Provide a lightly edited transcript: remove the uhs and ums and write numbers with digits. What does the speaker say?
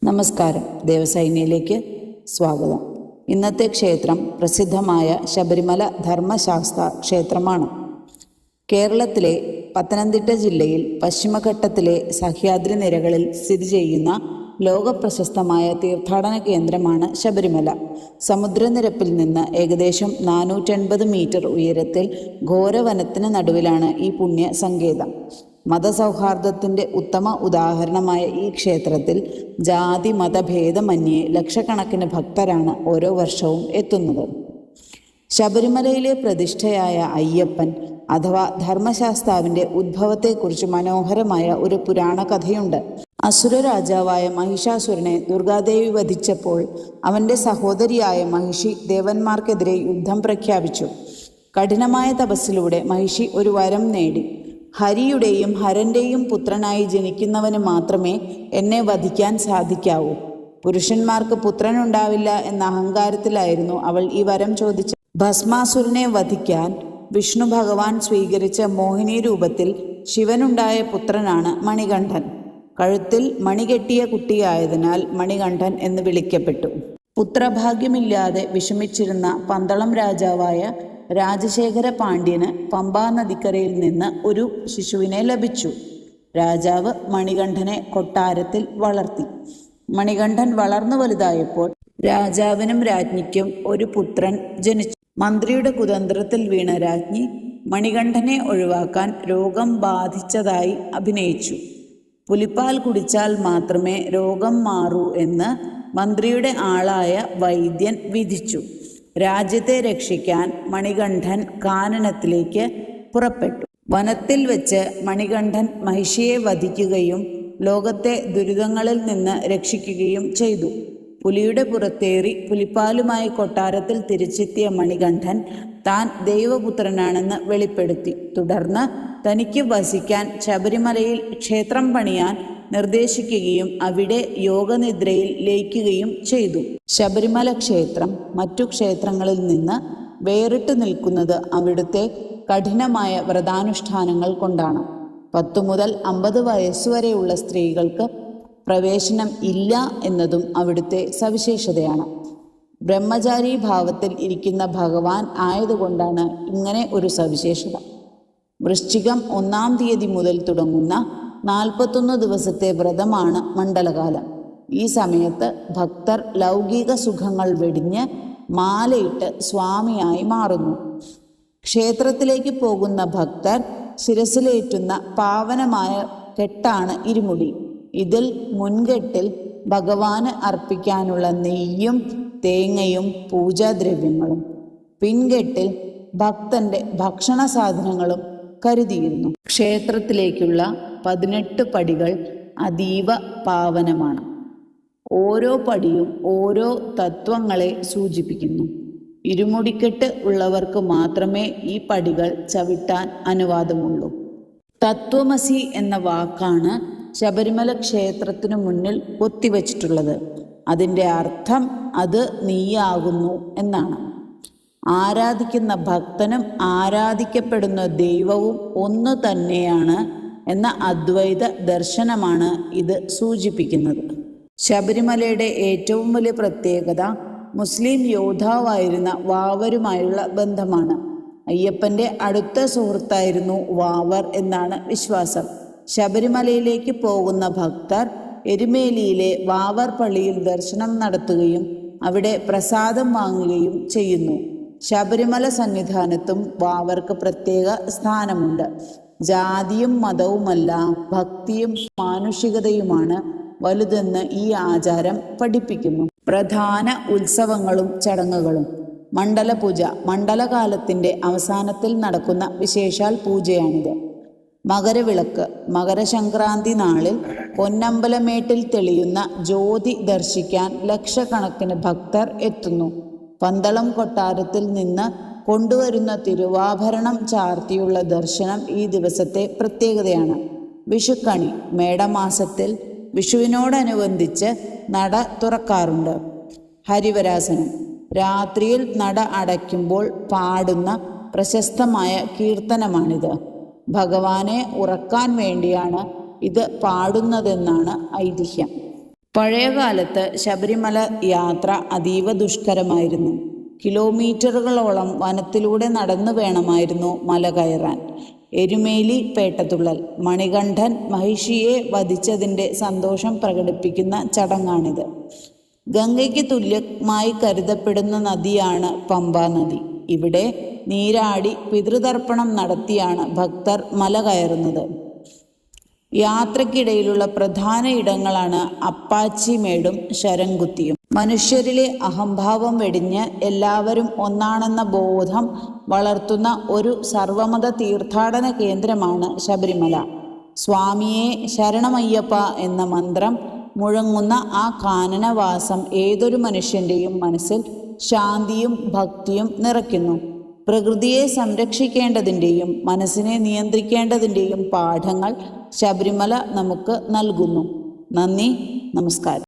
നമസ്കാരം. ദേവസൈന്യയിലേക്ക് സ്വാഗതം. ഇന്നത്തെ ക്ഷേത്രം പ്രസിദ്ധമായ ശബരിമല ധർമ്മശാസ്ത്ര ക്ഷേത്രമാണ്. കേരളത്തിലെ പത്തനംതിട്ട ജില്ലയിൽ പശ്ചിമഘട്ടത്തിലെ സഹ്യാദ്രി നിരകളിൽ സ്ഥിതി ചെയ്യുന്ന ലോകപ്രശസ്തമായ തീർത്ഥാടന കേന്ദ്രമാണ് ശബരിമല. സമുദ്രനിരപ്പിൽ നിന്ന് ഏകദേശം 480 മീറ്റർ ഉയരത്തിൽ ഘോരവനത്തിന് നടുവിലാണ് ഈ പുണ്യ സങ്കേതം. മതസൗഹാർദ്ദത്തിൻ്റെ ഉത്തമ ഉദാഹരണമായ ഈ ക്ഷേത്രത്തിൽ ജാതി മതഭേദമന്യേ ലക്ഷക്കണക്കിന് ഭക്തരാണ് ഓരോ വർഷവും എത്തുന്നത്. ശബരിമലയിലെ പ്രതിഷ്ഠയായ അയ്യപ്പൻ അഥവാ ധർമ്മശാസ്താവിൻ്റെ ഉദ്ഭവത്തെക്കുറിച്ച് മനോഹരമായ ഒരു പുരാണ കഥയുണ്ട്. അസുര രാജാവായ മഹിഷാസുരനെ ദുർഗാദേവി വധിച്ചപ്പോൾ അവൻ്റെ സഹോദരിയായ മഹിഷി ദേവന്മാർക്കെതിരെ യുദ്ധം പ്രഖ്യാപിച്ചു. കഠിനമായ തപസ്സിലൂടെ മഹിഷി ഒരു വരം നേടി. ഹരിയുടെയും ഹരൻ്റെയും പുത്രനായി ജനിക്കുന്നവന് മാത്രമേ എന്നെ വധിക്കാൻ സാധിക്കാവൂ. പുരുഷന്മാർക്ക് പുത്രനുണ്ടാവില്ല എന്ന അഹങ്കാരത്തിലായിരുന്നു അവൾ ഈ വരം ചോദിച്ചത്. ഭസ്മാസുരനെ വധിക്കാൻ വിഷ്ണു ഭഗവാൻ സ്വീകരിച്ച മോഹിനി രൂപത്തിൽ ശിവനുണ്ടായ പുത്രനാണ് മണികണ്ഠൻ. കഴുത്തിൽ മണികെട്ടിയ കുട്ടിയായതിനാൽ മണികണ്ഠൻ എന്ന് വിളിക്കപ്പെട്ടു. പുത്രഭാഗ്യമില്ലാതെ വിഷമിച്ചിരുന്ന പന്തളം രാജാവായ രാജശേഖര പാണ്ഡ്യന് പമ്പാ നദിക്കരയിൽ നിന്ന് ഒരു ശിശുവിനെ ലഭിച്ചു. രാജാവ് മണികണ്ഠനെ കൊട്ടാരത്തിൽ വളർത്തി. മണികണ്ഠൻ വളർന്നു വലുതായപ്പോൾ രാജാവിനും രാജ്ഞിക്കും ഒരു പുത്രൻ ജനിച്ചു. മന്ത്രിയുടെ കുതന്ത്രത്തിൽ വീണ രാജ്ഞി മണികണ്ഠനെ ഒഴിവാക്കാൻ രോഗം ബാധിച്ചതായി അഭിനയിച്ചു. പുലിപ്പാൽ കുടിച്ചാൽ മാത്രമേ രോഗം മാറൂ എന്ന് മന്ത്രിയുടെ ആളായ വൈദ്യൻ വിധിച്ചു. രാജ്യത്തെ രക്ഷിക്കാൻ മണികണ്ഠൻ കാനനത്തിലേക്ക് പുറപ്പെട്ടു. വനത്തിൽ വെച്ച് മണികണ്ഠൻ മഹിഷിയെ വധിക്കുകയും ലോകത്തെ ദുരിതങ്ങളിൽ നിന്ന് രക്ഷിക്കുകയും ചെയ്തു. പുലിയുടെ പുറത്തേറി പുലിപ്പാലുമായി കൊട്ടാരത്തിൽ തിരിച്ചെത്തിയ മണികണ്ഠൻ താൻ ദൈവപുത്രനാണെന്ന് വെളിപ്പെടുത്തി. തുടർന്ന് തനിക്ക് വസിക്കാൻ ശബരിമലയിൽ ക്ഷേത്രം പണിയാൻ നിർദ്ദേശിക്കുകയും അവിടെ യോഗനിദ്രയിൽ ലയിക്കുകയും ചെയ്തു. ശബരിമല ക്ഷേത്രം മറ്റു ക്ഷേത്രങ്ങളിൽ നിന്ന് വേറിട്ട് നിൽക്കുന്നത് അവിടുത്തെ കഠിനമായ വ്രതാനുഷ്ഠാനങ്ങൾ കൊണ്ടാണ്. 10 മുതൽ 50 വയസ്സുവരെയുള്ള സ്ത്രീകൾക്ക് പ്രവേശനം ഇല്ല എന്നതും അവിടുത്തെ സവിശേഷതയാണ്. ബ്രഹ്മചാരി ഭാവത്തിൽ ഇരിക്കുന്ന ഭഗവാൻ ആയതുകൊണ്ടാണ് ഇങ്ങനെ ഒരു സവിശേഷത. വൃശ്ചികം 1-ാം തീയതി മുതൽ തുടങ്ങുന്ന 41 ദിവസത്തെ വ്രതമാണ് മണ്ഡലകാലം. ഈ സമയത്ത് ഭക്തർ ലൗകിക സുഖങ്ങൾ വെടിഞ്ഞ് മാലയിട്ട് സ്വാമിയായി മാറുന്നു. ക്ഷേത്രത്തിലേക്ക് പോകുന്ന ഭക്തർ ശിരസിലേറ്റുന്ന പാവനമായ കെട്ടാണ് ഇരുമുടി. ഇതിൽ മുൻകെട്ടിൽ ഭഗവാന് അർപ്പിക്കാനുള്ള നെയ്യും തേങ്ങയും പൂജാദ്രവ്യങ്ങളും, പിൻകെട്ടിൽ ഭക്തന്റെ ഭക്ഷണ സാധനങ്ങളും കരുതിയിരുന്നു. ക്ഷേത്രത്തിലേക്കുള്ള 18 പടികൾ അതീവ പാവനമാണ്. ഓരോ പടിയും ഓരോ തത്വങ്ങളെ സൂചിപ്പിക്കുന്നു. ഇരുമുടിക്കെട്ട് ഉള്ളവർക്ക് മാത്രമേ ഈ പടികൾ ചവിട്ടാൻ അനുവാദമുള്ളൂ. തത്വമസി എന്ന വാക്കാണ് ശബരിമല ക്ഷേത്രത്തിനു മുന്നിൽ കൊത്തിവച്ചിട്ടുള്ളത്. അതിൻ്റെ അർത്ഥം അത് നീയാകുന്നു എന്നാണ്. ആരാധിക്കുന്ന ഭക്തനും ആരാധിക്കപ്പെടുന്ന ദൈവവും ഒന്ന് തന്നെയാണ് എന്ന അദ്വൈത ദർശനമാണ് ഇത് സൂചിപ്പിക്കുന്നത്. ശബരിമലയുടെ ഏറ്റവും വലിയ പ്രത്യേകത മുസ്ലിം യോദ്ധാവായിരുന്ന വാവരുമായുള്ള ബന്ധമാണ്. അയ്യപ്പൻ്റെ അടുത്ത സുഹൃത്തായിരുന്നു വാവർ എന്നാണ് വിശ്വാസം. ശബരിമലയിലേക്ക് പോകുന്ന ഭക്തർ എരുമേലിയിലെ വാവർ പള്ളിയിൽ ദർശനം നടത്തുകയും അവിടെ പ്രസാദം വാങ്ങുകയും ചെയ്യുന്നു. ശബരിമല സന്നിധാനത്തും വാവർക്ക് പ്രത്യേക സ്ഥാനമുണ്ട്. ജാതിയും മതവുമല്ല, ഭക്തിയും മാനുഷികതയുമാണ് വലുതെന്ന് ഈ ആചാരം പഠിപ്പിക്കുന്നു. പ്രധാന ഉത്സവങ്ങളും ചടങ്ങുകളും. മണ്ഡലപൂജ മണ്ഡലകാലത്തിൻ്റെ അവസാനത്തിൽ നടക്കുന്ന വിശേഷാൽ പൂജയാണിത്. മകരവിളക്ക് മകരസംക്രാന്തി നാളിൽ പൊന്നമ്പലമേട്ടിൽ തെളിയുന്ന ജ്യോതി ദർശിക്കാൻ ലക്ഷക്കണക്കിന് ഭക്തർ എത്തുന്നു. പന്തളം കൊട്ടാരത്തിൽ നിന്ന് കൊണ്ടുവരുന്ന തിരുവാഭരണം ചാർത്തിയുള്ള ദർശനം ഈ ദിവസത്തെ പ്രത്യേകതയാണ്. വിഷുക്കണി മേടമാസത്തിൽ വിഷുവിനോടനുബന്ധിച്ച് നട തുറക്കാറുണ്ട്. ഹരിവരാസനം രാത്രിയിൽ നട അടയ്ക്കുമ്പോൾ പാടുന്ന പ്രശസ്തമായ കീർത്തനമാണിത്. ഭഗവാനെ ഉറക്കാൻ വേണ്ടിയാണ് ഇത് പാടുന്നതെന്നാണ് ഐതിഹ്യം. പഴയകാലത്ത് ശബരിമല യാത്ര അതീവ ദുഷ്കരമായിരുന്നു. കിലോമീറ്ററുകളോളം വനത്തിലൂടെ നടന്നു വേണമായിരുന്നു മല കയറാൻ. എരുമേലി പേട്ടതുള്ളൽ. മണികണ്ഠൻ മഹിഷിയെ വധിച്ചതിൻ്റെ സന്തോഷം പ്രകടിപ്പിക്കുന്ന ചടങ്ങാണിത്. ഗംഗയ്ക്ക് തുല്യമായി കരുതപ്പെടുന്ന നദിയാണ് പമ്പാ നദി. ഇവിടെ നീരാടി പിതൃതർപ്പണം നടത്തിയാണ് ഭക്തർ മല കയറുന്നത്. യാത്രക്കിടയിലുള്ള പ്രധാന ഇടങ്ങളാണ് അപ്പാച്ചിമേടും ശരംകുത്തിയും. മനുഷ്യരിലെ അഹംഭാവം വെടിഞ്ഞ് എല്ലാവരും ഒന്നാണെന്ന ബോധം വളർത്തുന്ന ഒരു സർവമത തീർത്ഥാടന കേന്ദ്രമാണ് ശബരിമല. സ്വാമിയെ ശരണമയ്യപ്പ എന്ന മന്ത്രം മുഴങ്ങുന്ന ആ കാനനവാസം ഏതൊരു മനുഷ്യൻ്റെയും മനസ്സിൽ ശാന്തിയും ഭക്തിയും നിറയ്ക്കുന്നു. പ്രകൃതിയെ സംരക്ഷിക്കേണ്ടതിൻ്റെയും മനസ്സിനെ നിയന്ത്രിക്കേണ്ടതിൻ്റെയും പാഠങ്ങൾ ശബരിമല നമുക്ക് നൽകുന്നു. നന്ദി, നമസ്കാരം.